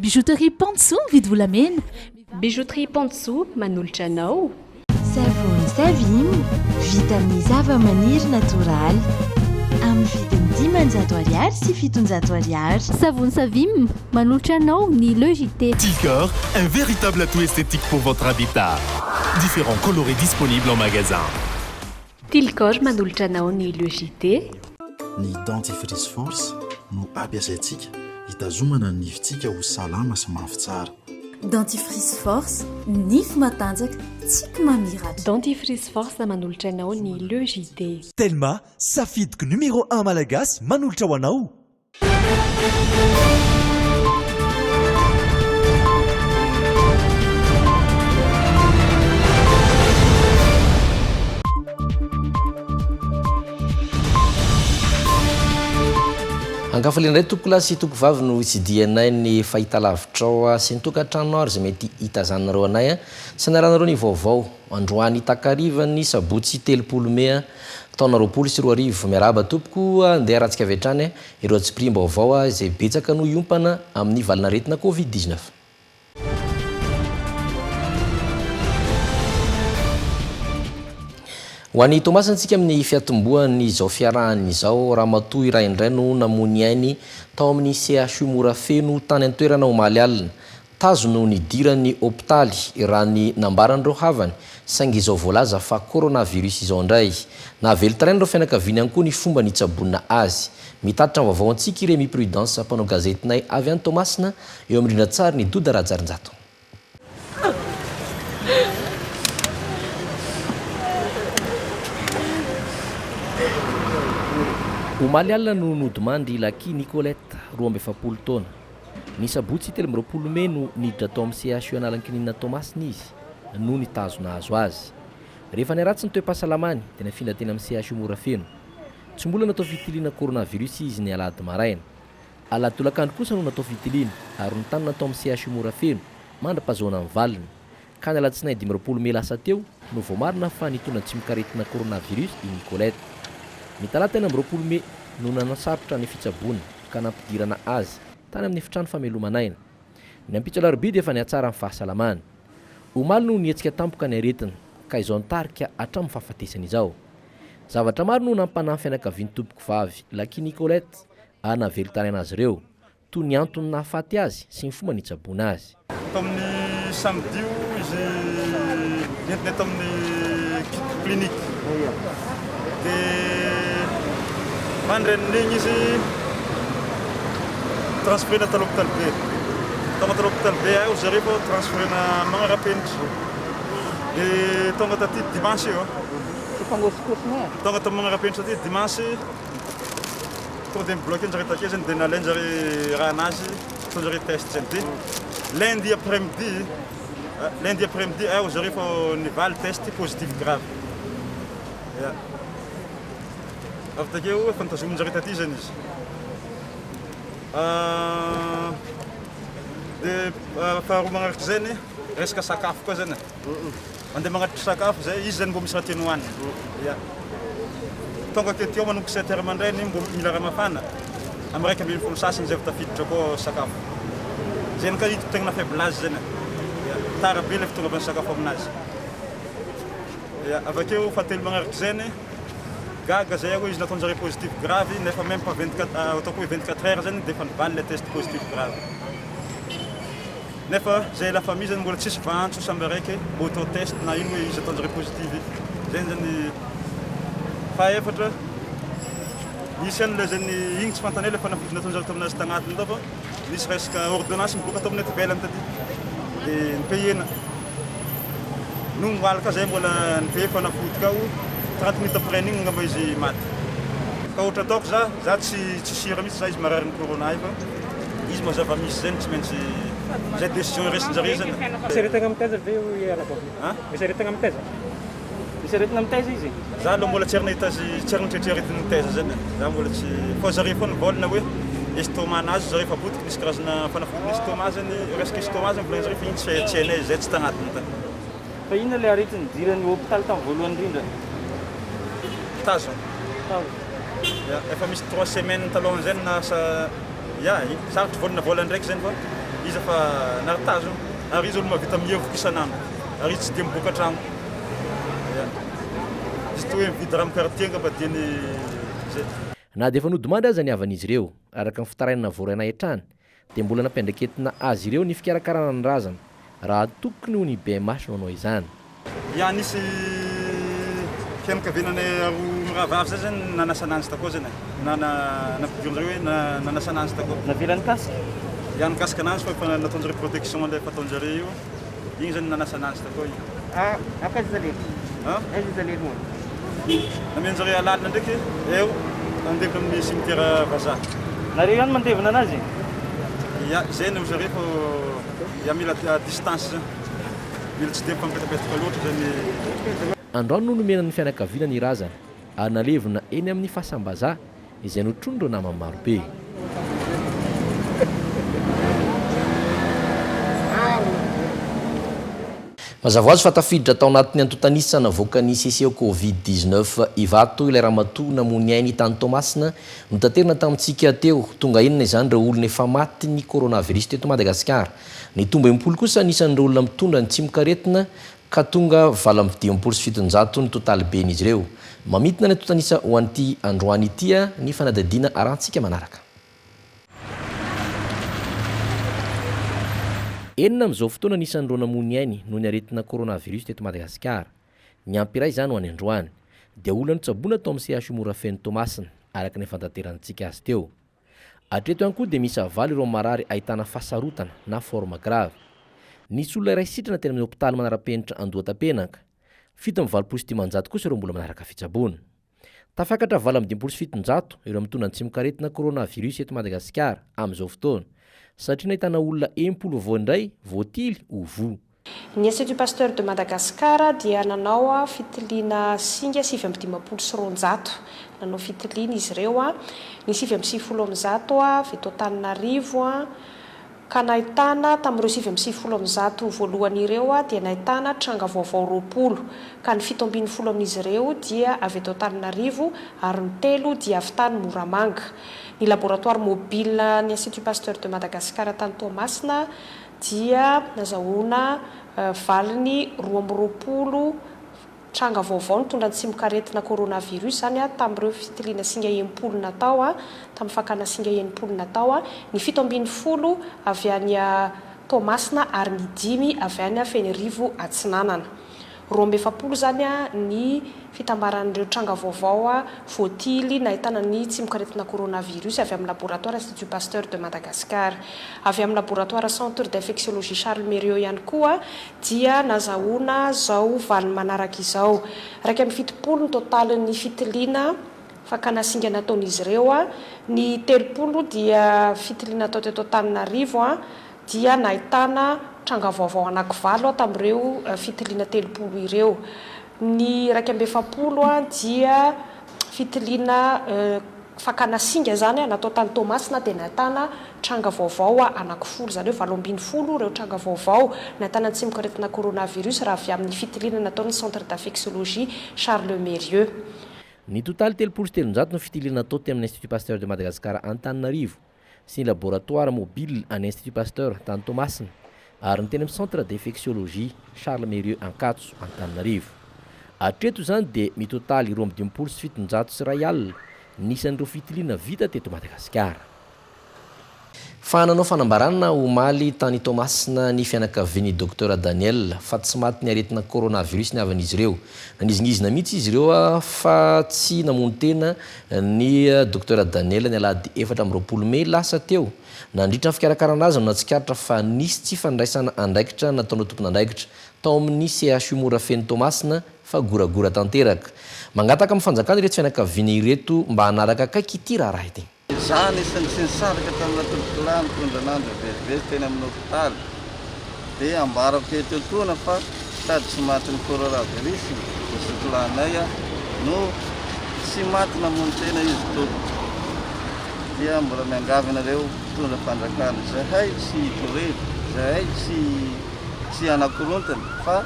Bijouterie Pantso mividy volamena. Bijouterie Pantso manolotra anao. Savony Savim vita amin'ny zava-maniry natoraly amin'ny vidiny 500 ariary sy 700 ariary. Savony Savim manolotra anao ny Logité. Tilcor, un véritable atout esthétique pour votre habitat. Différents colorés disponibles en magasin. Tilcor manolotra anao ny Logité. Ny dentifrice force no ampiasaintsika hitazomana ny nifitsika ho salama sy mafy tsara. Dentifrice force nify matanjaka tsy mamiratra. Dentifrice force manolotra anao ny Logité. Telma safidiky numéro 1 malagasy manolotra ho anao. Ankafaliandray tokolasy toko vavy no hitsidianay ny fahitalavitra sy ny tokantrano ary izay mety hitazanareo anay sy naranareo ny vaovao androany Takariva ny sabotsy 30 Mey taona 2024 miarahaba tompoko andeha ratsika avy hatrany ireo tsiprim-baovao izay betsaka no iompana amin'ny valinaretina Covid-19. Ho an'ny tomasantsika amin'ny fiatomboany izao fiarahany izao ramatoa iray indray no namony ainy tao amin'ny CHU Morafeno tany an-toerana omaly alina. Tazo no nidiran'ny hôpitaly raha ny nambaran'ireo havany saingy izao voalaza fa coronavirus izao indray. Navelo tarainy ireo fianakaviany ihany koa ny fomba nitsabonina azy. Mitatitra vaovao antsika Remy Prudence mpanao gazetinay avy any Tomasina eo amin'ny rindran-tsary ny Doda Rajarinjato. Omaly alina no nodimandry Laki Nicolette 27 taona. Ny sabotsy 30 Mey no niditra tao amin'ny CHU Analankinina Tomasina izy no nitazona azo azy. Rehefa niaratsy ny toe-pahasalamany dia nafindra teny amin'ny CHU Morafeno. Tsy mbola natao fitiliana coronavirus izy ny alahady maraina. Alahady tolakandro kosa no natao fitiliana ary ny tany natao amin'ny CHU Morafeno mandra-pahazoana amin'ny valiny. Ka ny alatsinainy 12 Mey lasa teo no voamarina fa nitondra tsy mikaretina coronavirus i Nicolette. Ny talata 20 Mey no nanasarotra ny fitsaboana ka nampidirana azy tany amin'ny efitrano famelomanaina. Ny ampitso alarobia dia efa niatsara amin'ny fahasalamana. Omaly no nietsika tampoka ny aretina ka izao nitarika hatramin'ny fahafatesana izao. Zavatra maro no nampanahy fianakaviany tompoko vavy Laki Nicolette navelo tany anazy ireo toy ny antony nahafaty azy sy ny fomba nitsaboana azy. Tamin'ny samedi izy nentina eto amin'ny clinique dia mandren'igny izy transférena tao l'hôpital be. Tonga tao l'hôpital be aho zareo vao transférena magnara-penitra. Dia tonga taty dimanche eo. Tonga tao magnara-penitra taty dimanche. Tonga dia mibloqué anjareo takeo zany dia nalainy zareo raha anazy ataonjareo test zany. Dia lundi après-midi aho zareo vao nivaly test positif grave. Avy takeo efa nitazominjareo taty zany izy. Dia faharoa magnaraka zany resaka sakafo koa zany. Mandeha magnatitra sakafo zay izy zany mbo misy raha tiany hohanina. Tonga keteo manomboka 7 heures mandrainy mbo mila raha mafana. Amin'ny raika ambin'ny folo sasany zay vao tafiditra koa sakafo. Zay ny ka hitako tegna faiblage zany. Tara be ilay fitongavany sakafo aminazy. Avy akeo fahatelo magnaraka zany gaga zay aho izy nataonjareo positif grave nefa même pas 24 ataoko hoe 24 heures zany dia efa nivaly le test positif grave. Nefa zay la famille zany mbola tsisy vantso samby araiky mbo atao test na ino hoe izy ataonjareo positif. Zay zany fahaefatra misy an'ilay zany igny tsy fantanay le fanafody nataonjareo taminazy tagnatiny tao fa misy resaka ordonnance miboaka tao amin'ny ivelany taty dia nipayena. No mivalaka zay mbola nipaye fanafody kao 30 minutes après igny ngamba izy maty. Ka ohatra ataoko za tsy sira mihitsy za izy marary ny corona fa izy mazava misy zany tsy maintsy zay décision resinjareo zany. Miseretagna amin'ny taiza ve iarako? Miseretagna amin'ny taiza? Miseretina amin'ny taiza izy? Za aloha mbola tsy ary nahita azy tsy ary nitretra aretin'ny taiza zany. Za mbola tsy fa zareo foana volana hoe estomac anazy zareo efa potika misy karazana fanafody estomac zany resaka estomac zany volana zareo fa igny tsy hainay zay tsy tagnatiny tany. Fa inona ilay aretin'ny diran'ny hôpitaly tamin'ny voalohany indrindra? Tazo. Efa misy 3 semaines taloha zany na sarotry volana ndraiky zany fa izy efa naritazo ary izy olo mavita mihevoka isan'andro ary izy tsy dia miboaka trano izy toa hoe mividy raha mikaratianga mba diany zay na dia efa nodimandry aza ny avan'izy ireo araka ny fitarainana voaraina hatrany dia mbola nampiandraketina azy ireo ny fikarakarana ny razana raha tokony ho ny BMH manao izany nisy fianakavianany roa mirahavavy zay zany nanasana azy takao zany nampidion'ireo hoe nanasana azy takao navilany kasika ianikasika anazy fa nataon'jareo protection le fataon'jareo io igny zany nanasana azy takao igny akaiza zalely aiza zalely moa namian'jareo alalina ndraiky eo andevina amin'ny cimetière vazaha nareo ihany mandevina anazy zay no zareo fa ia mila distance zany mila tsy dia mifampetapetaka loatra zany androany no nomena ny fianakaviana ny razana ary nalevina eny amin'ny fahasambazaha izay notrondro namany marobe mazava azy fa tafiditra tao anatin'ny antotanisana voaka ny CCO Covid-19 ivato ilay ramatoa namony ainy tany Tomasina notanterina tamintsika teo tonga enina izany ireo olona efa maty ny coronavirus teto Madagasikara ny tomba 80 kosa anisan'ireo olona mitondra ny tsy mikaretina ka tonga 27 ny totaly ben'izy ireo mamitina ny antotanisa ho an'ity androany ity ny fanadadiana arantsika manaraka enina amin'izao fotoana anisan'ireo namony ainy no ny aretina coronavirus teto Madagasikara ny ampiray izany ho any androany dia olona notsaboana tao amin'ny CHU Morafeny Tomasina araka ny fantanterantsika azy teo atreto ihany koa dia misy avaly ireo marary ahitana fasarotana na forme grave nisy olona iray sitrana teny amin'ny hôpitaly manara-penitra Andohatapenaka 7 kosa ireo mbola manaraka fitsaboana tafiakatra 7 ireo mitondra ny tsy mikaretina coronavirus eto Madagasikara amin'izao fotoana satria nahitana olona 70 voandray voatily ovo Ny Institut Pasteur de Madagascar dia nanao fitiliana singa 750 nanao fitiliana izy ireo ny 750 vita Antananarivo ka nahitana tamin'ireo 750 voalohany ireo dia nahitana tranga vaovao 20 ka ny 70 amin'izy ireo dia avy eto Antananarivo ary ny 3 dia avy tany Moramanga. Ny laboratoire mobile ny Institut Pasteur de Madagascar tany Toamasina dia nazahoana valiny 20 tranga vaovao nitondra ny tsy mikaretina coronavirus zany tamin'ireo fitiliana singa 70 natao tamin'ny fakana singa 70 natao ny 70 avy any Toamasina ary ny 5 avy any Fenirivo Atsinanana 20 zany ny fitambaran'ireo tranga vaovao voatily nahitana ny tsy mikaretina coronavirus avy amin'ny laboratoire Institut Pasteur de Madagascar avy amin'ny laboratoire Centre d'infectiologie Charles Mérieux ihany koa dia nazahoana zao valiny manaraka izao raika amin'ny 70 ny totalin'ny fitiliana fakana singa nataon'izy ireo ny 30 dia fitiliana atao teto Antananarivo dia nahitana tranga vaovao anankivalo tamin'ireo fitiliana 30 ireo ny raika amby 70 dia fitiliana fakana singa zany natao tany Tomasina dia nahitana tranga vaovao anankifolo zany hoe 20 ireo tranga vaovao nahitana tsy mikaretina coronavirus raha avy amin'ny fitiliana nataon'ny Centre d'infectiologie Charles Mérieux. Ny totaly 3 no fitiliana natao tamin'ny Institut Pasteur de Madagascar Antananarivo sy ny laboratoire mobile any Institut Pasteur tany Tomasina ary ny teny amin'ny Centre d'infectiologie Charles Mérieux Ankatso Antananarivo. Atreto zany dia mitotaly 27 sy ray alina nisan'ireo fitiliana vita teto Madagasikara. Fa nanao fanambarana omaly tany Tomasina ny fianakavian'ny Dr Daniel fa tsy maty ny aretina coronavirus ny avan'izy ireo. Nanizingizina mihitsy izy ireo fa tsy namony tena ny Dr Daniel ny alahady 4 Mey lasa teo. Nandritra ny fikarakarana azy no natsikaritra fa nisy tsy fandraisana andraikitra nataonao tompon'andraikitra tao amin'ny CHU Morafeny Tomasina fa goragora tanteraka. Mangataka amin'ny fanjakana ireto fianakaviana ireto mba hanaraka akaiky ity raharaha ity. Zany isan'ny sy nisaraka tamin'ny tolotolany tondranandro vezivezy teny amin'ny hôpitaly dia ambarako eto tona fa tady tsy maty ny coronavirus sotolanay no tsy maty namony tena izy toto dia mbola miangavinareo tondra fanjakana zahay tsy torevy zahay tsy anakorontana fa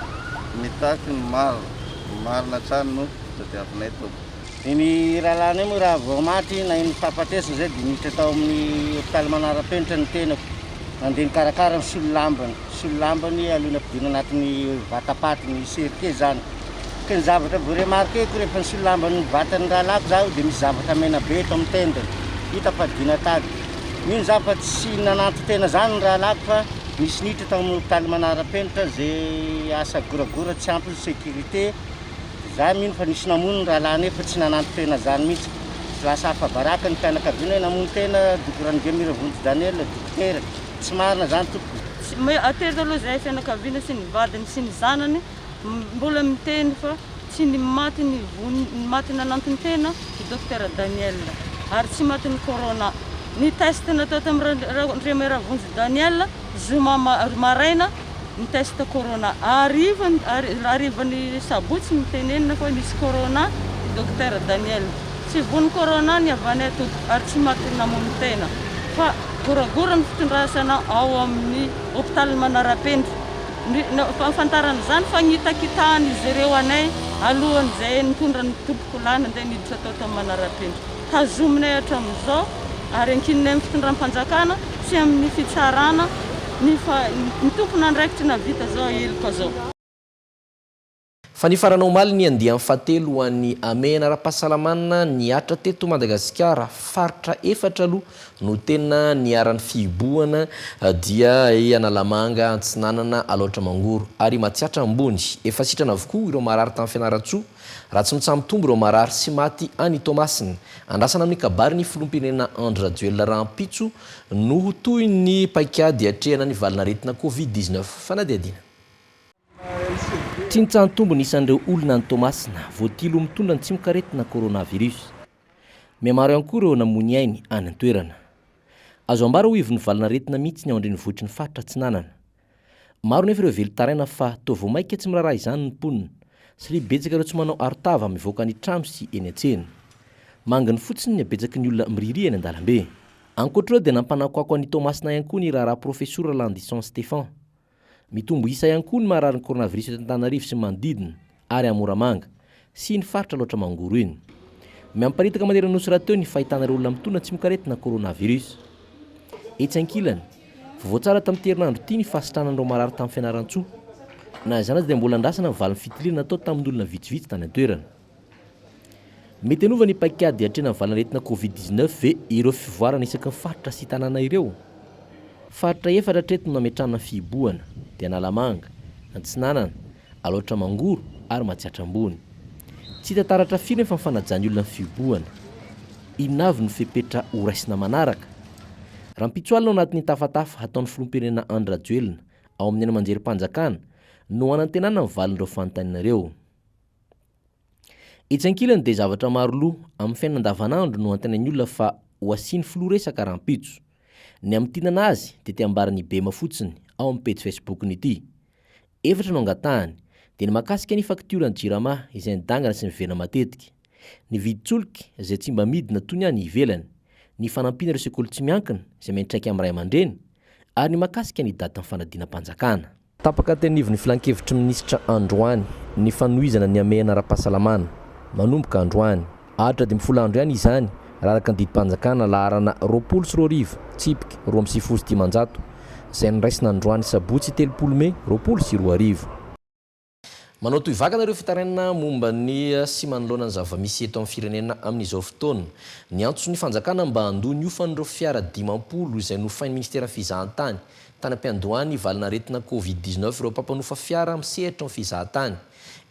mitaky ny marina trano no tadiavinay tompo. Iny rahalany moa raha vao maty na iny tapatesa zay dia niditra tao amin'ny hôpitaly manara-penitra ny tenako mandeha karakara ny sololambany alona ampidirina anatin'ny vatapaty ny serike zany. Ka ny zavatra voaremarkeko rehefa ny sololambany vatany rahalako zaho dia misy zavatra mena be eto amin'ny tendany. Hita fa dina tady. Io ny zafa tsy nananto tena zany ny rahalako fa misy nitra tamin'ny hôpitaly Manarapenitra zay asa goragora tsy ampy sécurité. Za mino fa nisy namono ny rahalany efa tsy nananto tena zany mihitsy. Lasa hafa baraka ny mpianakaviana hoe namono tena Dokoran'Andriamira Vonjy Daniel dokotera. Tsy marina zany tompoko. Ateto aloha zay fianakaviana sy ny vadiny sy ny zanany mbola miteny fa tsy ny maty maty nanantony tena i dokotera Daniel ary tsy maty ny corona. Ny test natao tamin'Andriamira Vonjy Daniel zoma maraina ny test corona. Arivany sabotsy mitenenina fa nisy corona i dokotera Daniel. Tsy vony corona ny avany ato ary tsy maty namono tena. Fa goragora ny fitondrasana ao amin'ny hôpitaly Manarapenitra. Fantarana zany fa nitakitahany izy ireo anay alohan'izay nitondra ny tompoko lany andeha niditra tao tamin'ny Manarapenitra. Tazominay hatramin'izao ary ankininay amin'ny fitondram-panjakana sy amin'ny fitsarana ny tompony andraikitra navita zao iloko zao. Fa ny farana omaly ny andeha amin'ny fahatelo ho an'ny amena ara-pahasalamana niatra teto Madagasikara faritra 4 aloha no tena niaran'ny fiboana dia Analamanga, Antsinanana, Alaotramangoro ary Matsiatra ambony. Efa sitrana avokoa ireo marary tamin'ny fianaratsoa raha tsy mitsambitombo ireo marary sy maty any Tomasina. Andrasana amin'ny kabary ny filoham-pirenena Andry Rajoelina Rampitso no toy ny paikady hatrehana ny valinaretina Covid-19 fanadihadina. Tsy nitsantombo nisan'ireo olona any Tomasina voatilo mitondra ny tsy mikaretina coronavirus. Miamaro ihany koa ireo namony ainy any an-toerana. Azo ambara ho ivon'ny valinaretina mihitsy ny ao andrenivohitry ny faritra Antsinanana. Maro nefa ireo velon-taraina fa toa vao maika tsy miraharaha izany ny mponina sy ry betsaka ireo tsy manao arotava mivoaka ny trano sy eny an-tsena. Mangany fotsiny ny abetsaky ny olona miriry eny an-dalambe. Ankoatr'ireo dia nampanakoako any Tomasina ihany koa ny raharaha profesora Landisson Stéphane. Mitombo isa ihany koa ny marary ny coronavirus eto Antananarivo sy manodidina ary Moramanga sy ny faritra Alaotramangoro iny. Miamparitaka manera Nosy ny fahitana ireo olona mitondra tsy mikaretina coronavirus. Etsy ankilany, vao tsara tamin'ny herinandro ity ny fasitranan'ireo marary tamin'ny fianaran-tsoa. Na izany azy dia mbola andrasana valin'ny fitilina natao tamin'ny olona vitsivitsy tany an-toerana. Mety anova ny paikady hatrehana ny valinaretina Covid-19 ve ireo fivoarana isaky ny faritra sy tanàna ireo. Faritra 4 treto no nametrahana fiboana dia Analamanga, Antsinanana, Alaotramangoro ary Matsiatra ambony. Tsy hita taratra firy fa mifanajany olona ny fiboana. Inona avy no fepetra ho raisina manaraka? Rampitso alina ao anatin'ny tafatafa ataon'ny filoham-pirenena Andry Rajoelina ao amin'ny manjerim-panjakana no anantenana ny valin'ireo fanontanianareo. Etsy ankilany dia zavatra maro loha amin'ny fiainana andavanandro no antenainy olona fa ho asiany filoha resaka Rampitso. Ny amintinana azy dia te-ambarany bema fotsiny ao amin'ny page Facebook nity. 4 no angatahany dia ny makasika ny faktiorany jirama izay nidangana sy miverina matetika. Ny viditsoloky izay tsy mba midina toy ny any ivelany. Ny fanampiana ireo sekoly tsy miankina izay miantraika amin'ny ray aman-dreny ary ny makasika ny daty ny fanadina-panjakana. Tapaka tenivon'ny filan-kevitry minisitra Androany ny fanohizana ny amena ara-pahasalamana manomboka Androany. Ahatra 12 ihany izany raha araka ny didim-panjakana laharana 22 tsipika 27 izay niraisina Androany sabotsy 30 Mey 22. Manao toy vakana ireo fitarainana momba ny sy manoloana ny zava-misy eto amin'ny firenena amin'izao fotoana. Ny antso ny fanjakana mba handony iofan'ireo fiara 50 izay nofain'ny ministera fizahantany tany am-piandohany valinaretina Covid-19 ireo mpampanofa fiara misehatra amin'ny fizahantany.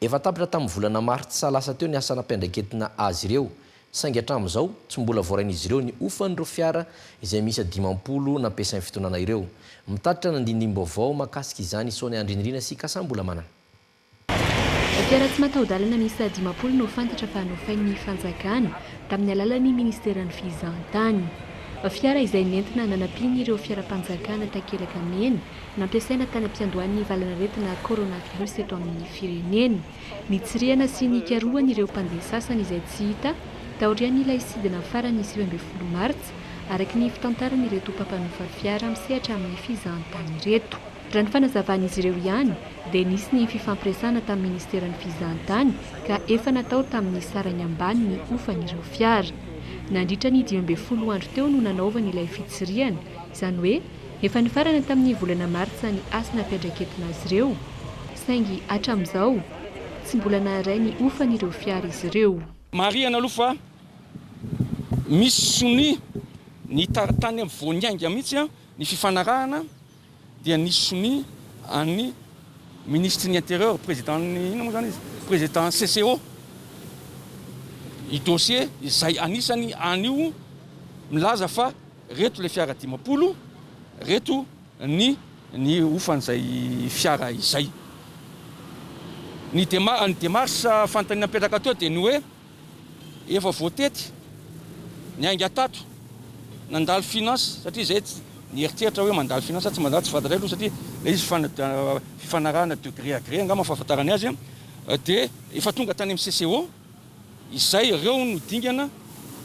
Efa tapitra tamin'ny volana Martsa lasa teo ny asana ampiandraiketina azy ireo. Saingy hatramin'izao tsy mbola voarain'izy ireo ny ofan'ireo fiara izay misy 50 nampiasain'ny fitonana ireo. Mitatitra nandindimbaovao makasika izany Sonia Andrinirina sy Kasambola manana. Fiara tsy mataho-dalana misy 50 no fantatra fa nofain'ny fanjakana tamin'ny alalan'ny ministeran'ny fizahantany. Fiara izay nentina nanampiany ireo fiara-panjakana takelaka mena nampiasaina tany am-piandohan'ny valinaretina coronavirus eto amin'ny firenena. Nitsirihana sy nikarohany ireo mpandeha sasany izay tsy hita taorian'ny ilay sidina farany 20 Martsa araka ny fitantaran'ireto mpampanofa fiara misehatra amin'ny fizahantany ireto. Raha ny fanazavan'izy ireo ihany dia nisy ny fifampiresana tamin'ny ministeran'ny fizahantany ka efa natao tamin'ny sarany ambany ny ofan'ireo fiara. Nandritra ny 12 andro teo no nanaovany ilay fitsirihana, izany hoe efa nifarana tamin'ny volana martsa ny asina fiandraiketina azy ireo saingy hatramin'izao tsy mbola naharay ny ofan'ireo fiara izy ireo. Mariana aloha fa misy soni ny taratany amin'ny voaniainga mihitsy ny fifanarahana dia nisy soni any ministre ny intérieur président ino moa zany izy président CCO i dossier izay anisany anio milaza fa reto le fiara 10 reto ny ofan'izay fiara izay. Ny démarche fantanina petraka teo dia ny hoe efa voatety ny ainga tato nandalo finance satria zay ny eritreritra hoe mandalo finance tsy mandalo tsy fantatra aloha satria le izy fifanarahana degré à gré angamba fahafantarany azy dia efa tonga tany amin'ny CCO izay ireo no dingana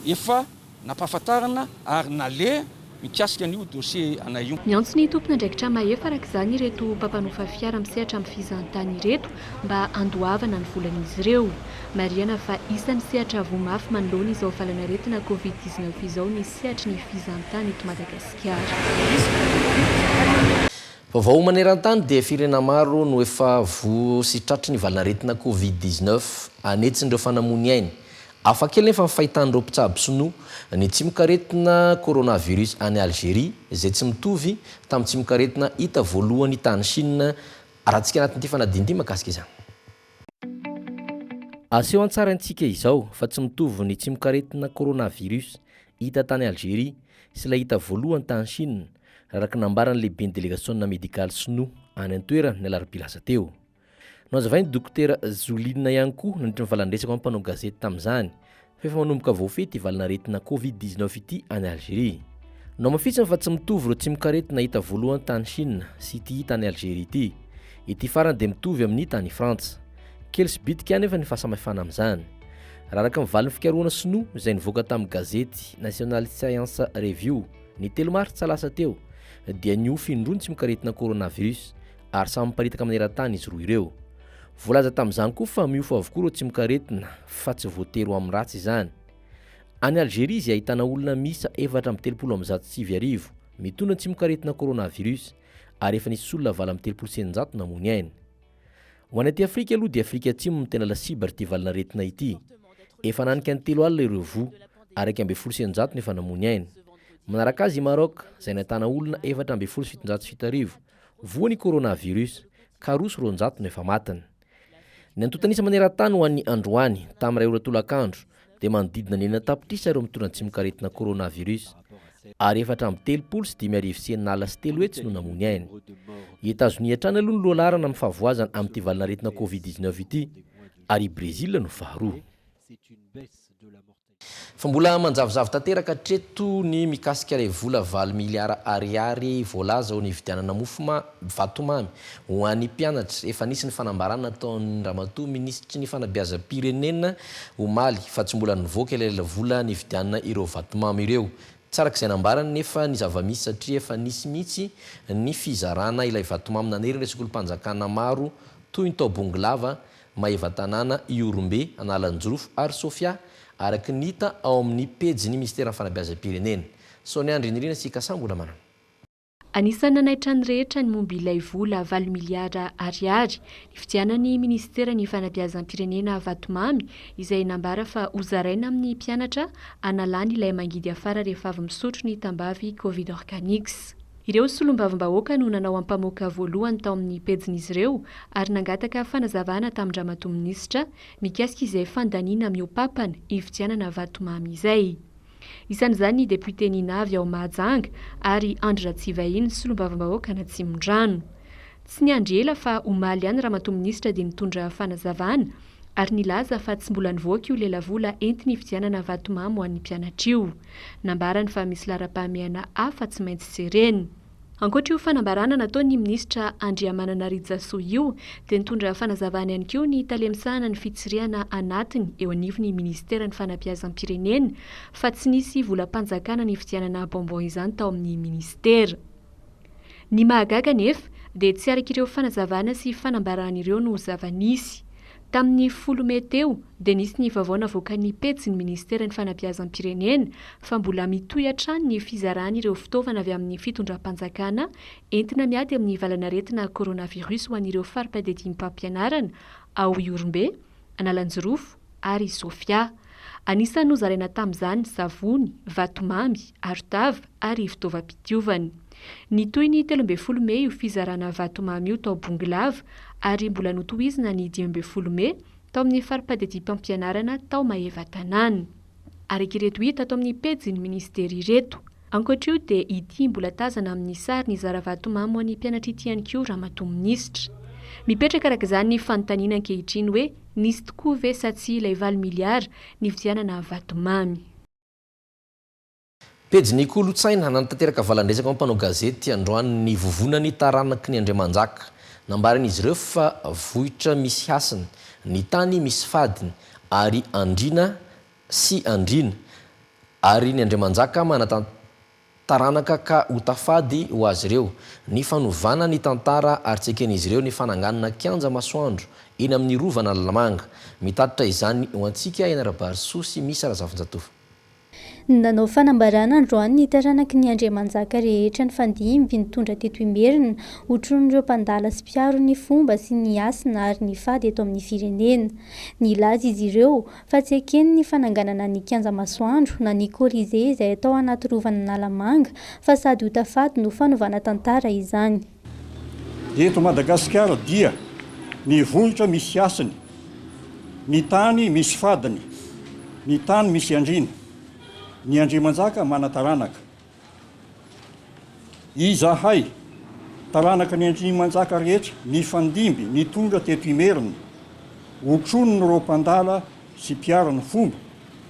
efa nampahafantarana ary nale mikasika an'io dossier anay io. Miantso ny tompona ndraikitra mahefa araka izany ireto mpampanofa fiara misehatra amin'ny fizahantany ireto mba handoavana ny volan'izy ireo. Mariana fa isan'ny sehatra voamafy manoloana izao falanaretina Covid-19 izao ny sehatry ny fizahantany eto Madagasikara. Vaovao maneran-tany dia firena maro no efa voasitratry ny valanaretina Covid-19 anetsin'ireo fanamony ainy. Afakely nefa fahitandreo mpitsabo sinoa ny tsimokaretina coronavirus any Algérie izay tsy mitovy tamin'ny tsimokaretina hita voalohany tany Chine arahantsika anatin'ity fanadinity makasika izany. Aseho antsarantsika izao fa tsy mitovy ny tsimokaretina coronavirus hita tany Algérie sy ilay hita voalohany tany Chine araka nambaran'ny lehibe ny délégation médicale sinoa any an-toerana ny alarobia teo. Nozavainy dokotera Zoulina ihany koa nandritra mivalandresaka ampanao gazety tamin'izany fa efa manomboka voafety valanaretina Covid-19 ity any Algérie. No mafitsiny fa tsy mitovy ireo tsimokaretina hita voalohany tany Chine sy ity hita any Algérie ity. Ity farany dia mitovy amin'ny hita any Frantsa. Kely sy bitika nefa ny fahasamihafana amin'izany. Raha araka mivalin'ny fikarohana sinoa izay nivoaka tamin'ny gazety National Science Review ny 3 Martsa lasa teo dia niofy indroa ny tsimokaretina coronavirus ary samy miparitaka amin'ny eran-tany izy roa ireo. Voalaza tamin'izany koa fa miofo avokoa ireo tsimokaretina fa tsy voatero amin'ny ratsy izany. Any Algérie izy ahitana olona misa 437 mitondra tsimokaretina coronavirus ary efa nisy olona 739 namony ainy. Ho any aty Afrika aloha dia Afrika Atsimo no tena lasiba ity valanaretina ity. Efa nanika ny 3 alina ireo voa ary 109 nefa namony ainy. Manaraka azy i Maroc izay nahitana olona 477 voan'ny coronavirus ka 200 nefa matiny. Ny antotanisa maneran-tany ho an'ny androany tamin'ny 2 ora tolakandro dia manodidina ny 9 tapitrisa ireo mitondra ny tsimokaretina coronavirus ary efa hatramin'ny 3 hetsy no namony ainy. I Etazonia hatrany aloha ny lohalarana amin'ny fahavoazana amin'ity valanaretina Covid-19 ity ary i Brezila no faharoa. Fa mbola manjavozavo tanteraka hatreto ny mikasika ilay vola 4 miliara ariary voalaza ho nividianana mofo vatomamy ho an'ny mpianatra. Efa nisy ny fanambarana nataon'ny ramatoa ministry ny fanabeazam-pirenena omaly fa tsy mbola nivoaka ilay vola nividianana ireo vatomamy ireo. Tsaraka izay nambarany nefa ny zava-misy satria efa nisy mihitsy ny fizarana ilay vatomamy naneriny sekolim-panjakana maro toy ny Taobonglava, Maevatanana, Iorombe, Analanjorofo ary Sofia araky nita ao amin'ny pejy ny ministera fanabeazam-pirenena. Sonia Andrinirina sika sambola manana. Anisan'ny nanaitra ny rehetra ny momba ilay vola 4 miliara ariary nividianany ministera ny fanabeazam-pirenena vatomamy izay nambara fa hozaraina amin'ny mpianatra analany ilay mangidy afara rehefa avy misotro ny tambavy Covid Organics. Ireo solombavim-bahoaka no nanao ampamoaka voalohany tao amin'ny pejin'izy ireo ary nangataka fanazavana tamin'ny ramatoa minisitra mikasika izay fandaniana miopapana hividianana vatomamy izay. Isan'izany ny député Ninavy ao Mahajanga ary Andry Ratsivahiny solombavim-bahoaka na Tsimondrano. Tsy niandry ela fa omaly ihany ramatoa minisitra dia nitondra fanazavana ary nilaza fa tsy mbola nivoaka io lela vola entiny hividianana vatomamy ho an'ny mpianatra io. Nambarany fa misy lara-pahamehana hafa tsy maintsy jereny. Ankoatra io fanambarana nataon'ny ministra Andriamanana Ritsasoa io dia nitondra fanazavana ihany koa ny talemsahana ny fitsiriana anatiny eo anivon'ny ministera ny fanabeazam-pirenena fa tsy nisy volam-panjakana ny fividianana bonbon izany tao amin'ny ministera. Ny mahagaga nefa dia tsy araka ireo fanazavana sy fanambaran'ireo no zava-nisy. Tamin'ny 10 May teo dia nisy ny vaovao navoaka ny pejy ny Ministeran'ny Fanabeazam-pirenena fa mbola mitohy hatrany ny fizarana ireo fitaovana avy amin'ny fitondram-panjakana entina miady amin'ny valanaretina coronavirus ho an'ireo faripaidedim-pampianarana ao Iorombe, Analanjirofo ary Sofia. Anisany nozaraina tamin'izany savony, vatomamy, arotava ary fitaovam-pitiovana. Nitohy ny 13 May io fizarana vatomamy io tao Bongolava ary mbola notohizina ny 15 May tao amin'ny faripaidedim-pampianarana tao Maevatanana. Araka ireto hita tao amin'ny pejy ny ministera ireto. Ankoatra io dia ity mbola tazana amin'ny sary ny zara vatomamy ho an'ny mpianatra ity ihany koa Ramatoa Minisitra. Mipetraka araka izany ny fanontaniana ankehitriny hoe nisy tokoa ve sa tsy ilay 20 miliara ny vidianana vatomamy. Pejy ny kolotsaina nanatanteraka valandresaka ao mpanao gazety androany ny vovonany taranaky ny Andriamanjaka. Nambaran'izy ireo fa vohitra misy hasiny, ny tany misy fadiny ary andrina sy andrina ary ny Andriamanjaka manataranaka ka hotafady ho azy ireo. Ny fanovana ny tantara ary tseken'izy ireo ny fananganana kianja masoandro eny amin'ny rovana Lalamanga. Mitatitra izany ho antsika eny Arabarisoa sy misy Razafinjatovo. Nanao fanambarana androany ny taranaky ny Andriamanjaka rehetra ny fandimby nitondra teto Imerina hotron'ireo mpandala sy mpiaro ny fomba sy ny asina ary ny fady eto amin'ny firenena. Nilaza izy ireo fa tsy ekeny ny fananganana ny kianja masoandro na ny korize izay atao anaty rovana Lalamanga fa sady hotafady no fanovana tantara izany. Eto Madagasikara dia ny vohitra misy asiny, ny tany misy fadiny, ny tany misy andrina. Ny Andriamanjaka manataranaka. Izahay taranaka ny Andriamanjaka rehetra ny fandimby ny tonga teto Imerina hotronony ireo mpandala sy mpiara ny fomba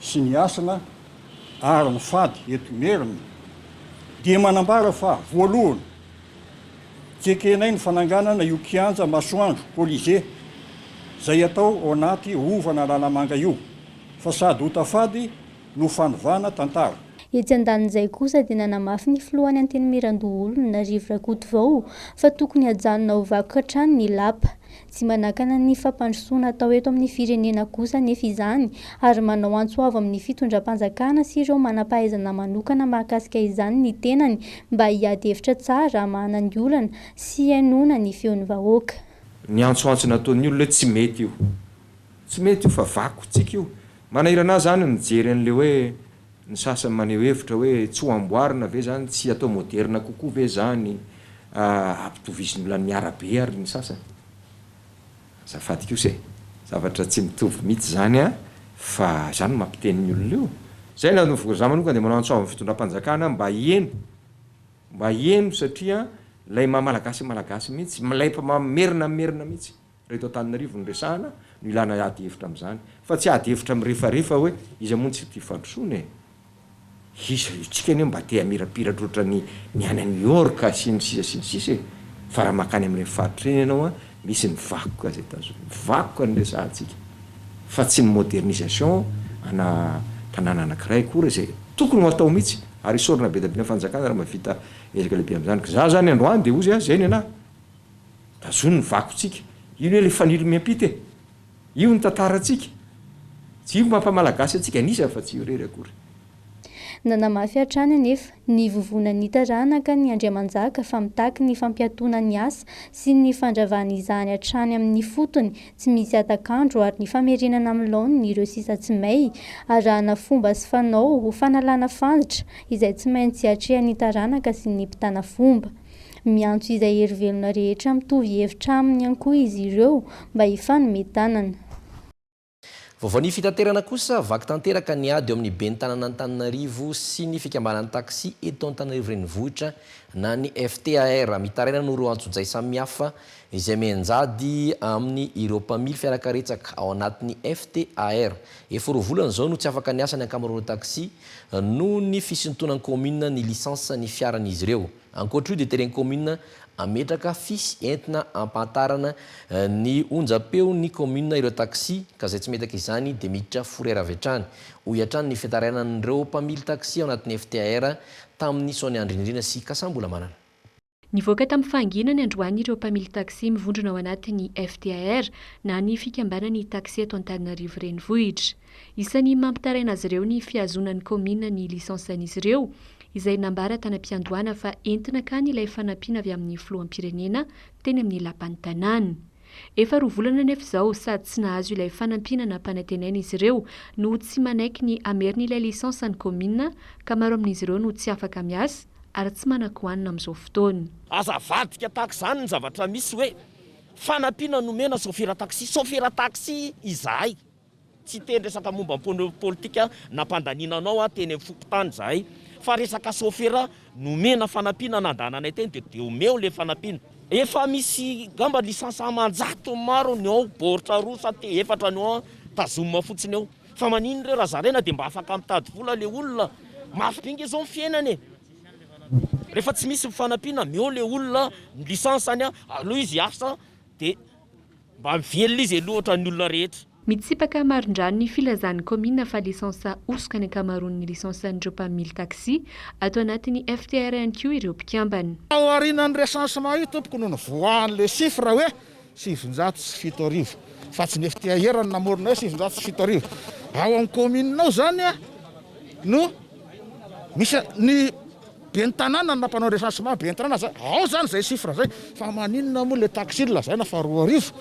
sy ny asana ary ny fady eto Imerina dia manambara fa voalohany tsekenay ny fananganana io kianja masoandro Kolize zay atao ao anaty rovana Lalamanga io fa sady hotafady no fanovana tantara. Etsy andanin'izay kosa dia nanamafy ny filohan'ny Antenimirandoholona na Rivo Rakotovao fa tokony hajanona ho vakoka hatrany ny lapa. Tsy manakana ny fampandrosoana atao eto amin'ny firenena kosa nefa izany ary manao antsoavo amin'ny fitondram-panjakana sy ireo manam-pahaizana manokana mahakasika izany ny tenany mba hiady hevitra tsara amahana ny olana sy hainoana ny feon'ny vahoaka. Ny antsoantso nataon'ny olona tsy mety io. Tsy mety io fa vakotsika io. Manahirana zany mijery an'le hoe ny sasany maneho hevitra hoe tsy ho amboarina ve zany, tsy atao moderna kokoa ve zany, ampitoviziny ny arabe ary ny sasany. Zafady kosa zavatra tsy mitovy mihitsy zany fa zany mampiteny olona io. Zay na za manokana dia manao antsoavo fitondram-panjakana mba hieno satria lay malagasy mihitsy, lay mpamamerina mihitsy. Reto Antananarivo ny resahana no ilana ady hevitra amin'izany fa tsy ady hevitra mirefarefa hoe izy mony tsy tia fandrosoana e. Isika anie mba te hamirapiratra otra ny any New York sy ny sisa fa raha makany amin'ny faritra eny ianao misy ny vakoka zay vakoka ny resahantsika fa tsy ny modernisation ana tanàna anankiray koa zay tokony ho atao mihitsy ary isorina be dabe fanjakana raha mavita ezaka lehibe amin'izany. Za zany androany dia ozy zay ny anahy tazony ny vakotsika. Io le fanilo miampita io ny tantaratsika tsy io mampamalagasy atsika anisany fa tsy io rery akory. Nanamafy hatrany anefa ny vovonany taranaka ny Andriamanjaka fa mitaky ny fampiatoana ny asa sy ny fandravana izany hatrany amin'ny fotony tsy misy atakandro ary ny famerenana amin'ny laoniny ireo sisa tsy may arahana fomba sy fanao ho fanalana fanditra izay tsy maintsy hatrehan'ny taranaka sy ny mpitana fomba. Miantso izay herivelona rehetra mitovy hevitra aminy ihany koa izy ireo mba hifanometanana. Vaovany fitaterana kosa vaky tanteraka ny ady eo amin'ny ben'ny tanàna Antananarivo sy ny fikambanan'ny taksi eto Antananarivo renivohitra na ny FTAR mitaraina no ireo antso-jay samihafa izay menjady amin'ny ireo mpamily fiarakaretsaka ao anatin'ny FTAR. Efa roa volana zao no tsy afaka niasa ny ankamaroan'ireo taksi no ny fisintonan'ny commune ny lisansa ny fiaran'izy ireo. Ankoatra io dia tereny commune ametraka fisy entina ampantarana ny onjapeo ny commune ireo taksi ka zay tsy metaka izany dia miditra forera avy hatrany. Hoy hatrany ny fitaranan'ireo mpamily taksi ao anatin'ny FTAR tamin'ny Sonia Andrindrina sy Kasambola Manana. Nivoaka tamin'ny fahangina ny androany ireo mpamily taxi mivondrona ao anatin'ny FTAR na ny fikambanany taxi eto Antananarivo renivohitra. Isan'ny mampitaraina azy ireo ny fiazonan'ny komina ny lisansan'izy ireo, izay nambara tanam-piandohana fa entina kany ilay fanampiana avy amin'ny filoham-pirenena teny amin'ny lapan'ny tanàna. Efa 2 volana nefa izao sady tsy nahazo ilay fanampiana na mpanantenaina izy ireo no tsy manaiky ny ameriny ilay lisansan'ny komina ka maro amin'izy ireo no tsy afaka miasa ary tsy manan-kohanina amin'izao fotoana. Azavadika tahaka izany ny zavatra misy hoe fanampiana nomena sôfera taxi izahay. Tsy teny resaka momba politika na mpandaninanao teny amin'ny fokotany zahay. Fa resaka sôfera nomena fanampiana nandananay teny de omeo le fanampiana. Efa misy gamba lisansa amanjato maro ny ao, boritra rosa te 4 ny ao tazomina fotsiny ao. Fa manino reo raha zarena de mba afaka mitady vola le olona mafy bingy izao fiainany. Rehefa tsy misy fanampiana meo le olona lisansany aloha izy asa de mba mivelona izy aloha ny olona rehetra. Mitsipaka marindrano ny filazan'ny komina fa lisansa osoka ny ankamaroan'ny lisansan'ireo mpamily taxi ato anatin'ny FTRNQ ireo mpikambana. Ao aorianan'ny recensement io tompoko noho voan'le chiffre hoe 707 fa tsy ny FTAR namorona hoe 707. Ao amin'ny komininao zany no misy ny ben'ny tanàna nampanao recensement ben'ny tanàna zay. Ao zany zay chiffre zay fa maninona moa le taxi lazaina fa 2,000.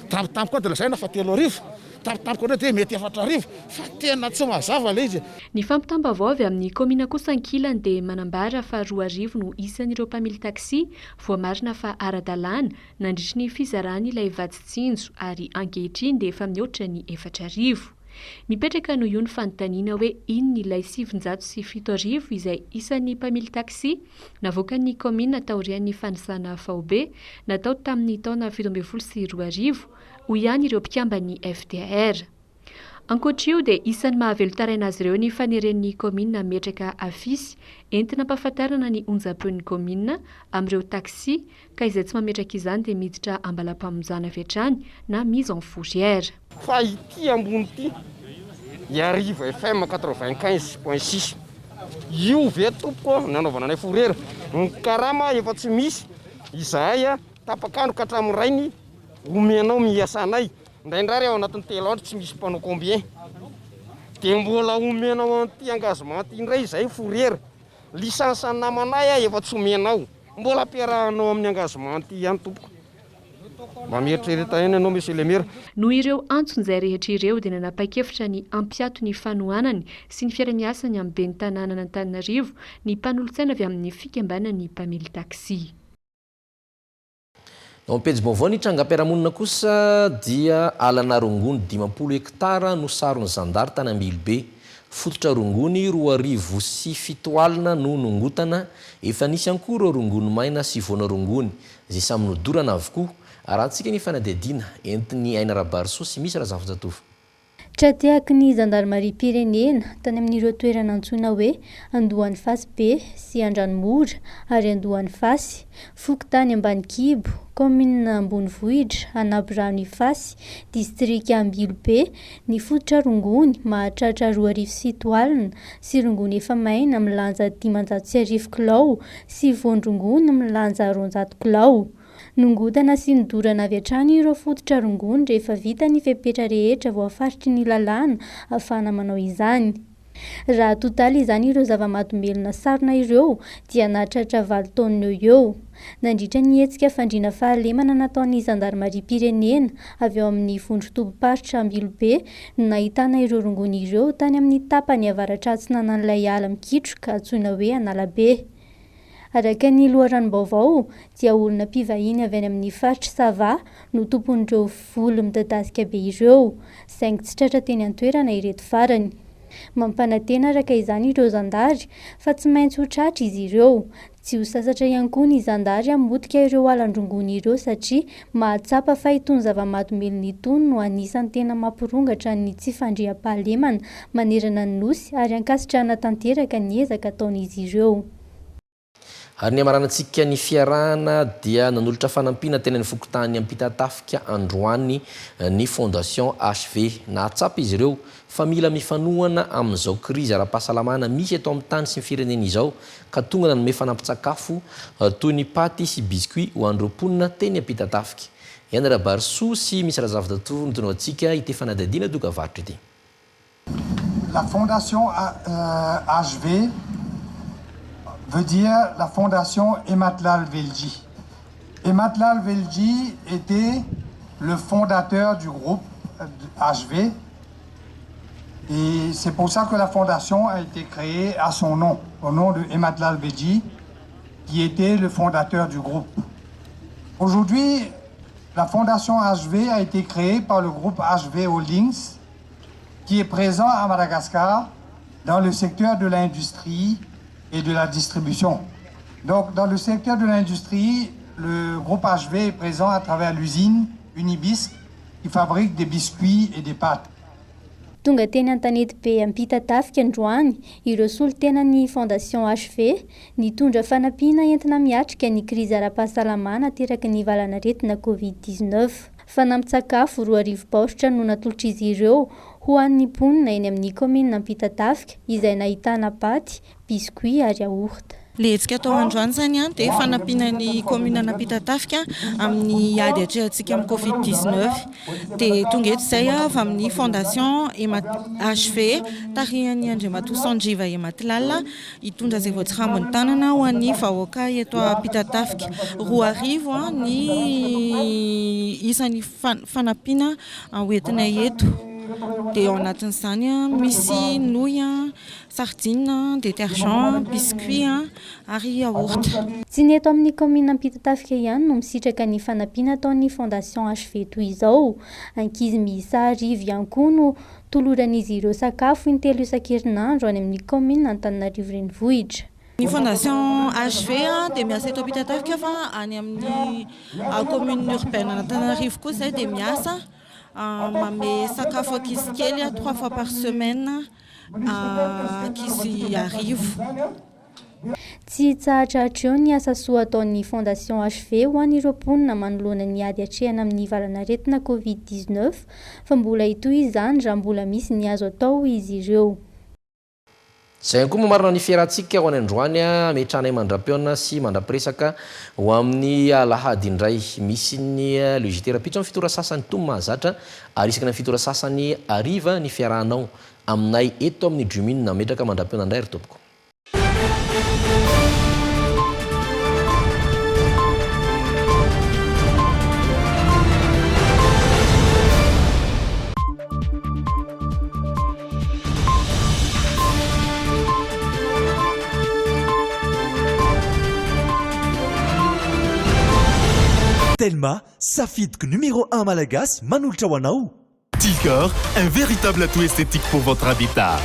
Tampotampo koa de lazaina fa 3,000. Tampotampo koa de mety 4,000. Fa tena tsy mazava le izy. Ny fampitambavao avy amin'ny komina kosa ankilany dia manambara fa 2,000 no isan'ireo mpamily taxi voamarina fa ara-dalàna nandritra ny fizarany ilay vatsitsinjo ary ankehitriny dia efa mihoatra ny 4,000. Mipetraka noho io ny fanontaniana hoe inona ilay 707 izay isan'ny mpamily taxi navoakan'ny komina taorian'ny fanisana FAOB natao tamin'ny taona 2012 ho ihany ireo mpikambany FTAR. Ankoatra io dia isan'ny mahavelotaraina azy ireo ny faneren'ny komina metraka afisy entina ampahafantarana ny onjam-peon'ny komina amin'ireo taxi ka izay tsy mametraka izany dia miditra ambala-pamonjana avy hatrany na mise en fourrière. Fa ity ambony ity Yariva FM 95.6 io ve tompoko nanaovananay fourrière ny karama efa tsy misy izahay tapakandro ka hatramin'ny rainy omenao miasanay indraindray ao anatin'ny 3 andro tsy misy mpanao combien de mbola omenao an'ity engagement ty indray izay fourrière lisansa namanay efa tsy omenao mbola ampiarahanao amin'ny engagement ty ihany tompoko. Noho ireo antson'izay rehetra ireo dia nanapa-kevitra ny ampiato ny fanohanany sy ny fiara-miasany amin'ny ben'ny tanàna n'Antananarivo ny mpanolontsaina avy amin'ny fikambanany mpamily taxi. Ao pejy vaovao ny trangam-piarahamonina kosa dia alana rongony 20 hektara no sarony zandary tany Ambilobe. Fototra rongony 2,7 alina no nongotana efa nisy ankory ireo rongony maina sy voana rongony izay samy nodorana avokoa. Arantsika ny fanadihadiana entiny Aina Rabarso sy misy raha zafinjatovo. Trateaky ny zandarmaria-pirenena tany amin'ireo toerana antsoina hoe Andohan'ny Fasy be sy Andranomora ary Andohan'ny Fasy, Fokotany Ambanikibo, Komina Ambonivohitra, Anaborano Ifasy, distrika Ambilobe, ny fototra rongony mahatratra 2,7 alina sy rongony efa maina milanja 530 kilao sy voan-drongony milanja 200 kilao. Nongotana sy nidorana avy hatrany ireo fototra rongony rehefa vita ny fepetra rehetra voafaritry ny lalàna ahafahana manao izany. Raha totaly izany ireo zava-mahadomelina sarona ireo dia nahatratra 7 taona eo. Nandritra ny hetsika fandriana fahalemana nataon'ny zandarmaria-pirenena avy ao amin'ny vondron-tobim-paritra Ambilobe no nahitana ireo rongony ireo tany amin'ny tapany avaratra atsinanan'ilay ala mikitroka antsoina hoe Analabe. Araka ny loharanom-baovao dia olona mpivahiny avy any amin'ny faritra Sava no tompon'ireo voly midadasika be ireo, saingy tsy tratra teny an-toerana ireto farany. Mampanantena araka izany ireo zandary fa tsy maintsy ho tratra izy ireo. Tsy ho sasatra ihany koa ny zandary hamotika ireo alan-drongony ireo satria mahatsapa fa itony zava-mahadomelina itony no anisan'ny tena mampirongatra ny tsy fandriam-pahalemana manerana ny nosy ary ankasitrahana tanteraka ny ezaka ataon'izy ireo. ary ny amaranantsika ny fiarahana dia nanolotra fanampina tena ny fokotany ampitatafika androany ny fondation HV nahatsapa izy ireo fa mila mifanohana amin'izao krizy ara-pahasalamana misy eto amin'ny tany sy ny firenena izao ka tonga nanome fanampin-tsakafo toy ny paty sy biscuit ho an'ireo mponina teny ampitatafika. Iany Rabarso sy misy razavadatovo nitonao antsika ity fanadadiana doka varitra ity. La fondation HV veut dire la fondation Ematlal Velji. Ematlal Velji était le fondateur du groupe HV et c'est pour ça que la fondation a été créée à son nom, au nom de Ematlal Velji, qui était le fondateur du groupe. Aujourd'hui, la fondation HV a été créée par le groupe HV Holdings, qui est présent à Madagascar dans le secteur de l'industrie et de la distribution. Donc, dans le secteur de l'industrie, le groupe HV est présent à travers l'usine Unibisc qui fabrique des biscuits et des pâtes. Tonga teny an-tanety be ampitatafika androany ireo solotenan'ny fondation HV nitondra fanampiana entina miatrika ny krizy ara-pahasalamana teraky ny valanaretina COVID-19. Fanampin-tsakafo 2,000 baoritra no natolotra izy ireo ho an'ny mponina eny amin'ny komina ampitatafika izay nahitana paty, biscuit ary yaourt. Le hetsika atao androany zany dia fanampinan'ny komina ampitatafika amin'ny ady atrehantsika amin'ny COVID-19 dia tonga eto izay avy amin'ny fondation HV tarihany Andriamatoa Sandriva Ematlal hitondra izay voatsirambin'ny tanana ho an'ny vahoaka eto ampitatafika. 2,000 ny isan'ny fanampina hoentinay eto. Dia ao anatin'izany misy nouilles, sardines, détergents, biscuits ary yaourt. Tsy ny eto amin'ny komina ampitatafika ihany no misitraka ny fanampiana ataon'ny fondation HV toy izao. Ankizy miisa 5 ihany koa no toloran'izy ireo sakafo intelo isan-kerinandro any amin'ny komina Antananarivo renivohitra. Ny fondation HV dia miasa eto ampitatafika fa any amin'ny commune urbaine Antananarivo koa izay dia miasa manome sakafo ankizy kely 3 fois par semaine ankizy 10. Tsy tsahatratra eo ny asa soa ataon'ny fondation HV ho an'ireo mponina manoloana ny ady hatrehana amin'ny valanaretina COVID-19 fa mbola hitohy izany raha mbola misy ny azo atao izy ireo. Zay koa mamarina ny fiarantsika ho any androany ametrahana mandram-peona sy mandra-piresaka ho amin'ny alahady indray misy ny logiterapitra amin'ny fitora sasany tomo mahazatra ary isaka ny fitora sasany ariva ny fiarahanao aminay eto amin'ny Jumina metraka mandram-peona indray ry tompoko. Telma, Safid numéro 1 malagasy manolotra ho anao. Tilcor, un véritable atout esthétique pour votre habitat.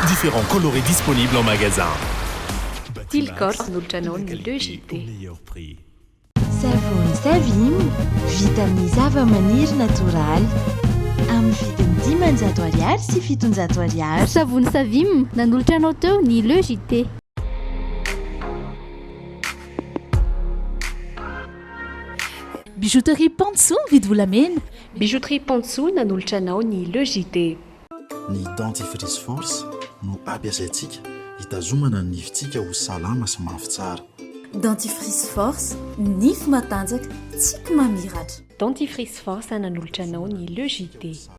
Différents coloris disponibles en magasin. Tilcor manolotra anao ny 2JT. Savony Savim, vitaminy zava-maniry natoraly amin'ny vidiny 500 ariary sy 700 ariary. Savony Savim nanolotra anao teo ny 2JT. Bijouterie Pansou mividy volamena. Bijouterie Pansou nanolotra anao ny LEJT. Ny dentifrice force no ampiasaintsika hitazomana ny nifintsika ho salama sy mafy tsara. Dentifrice force, nify matanjaka, tsy mamiratra. Dentifrice force nanolotra anao ny LEJT.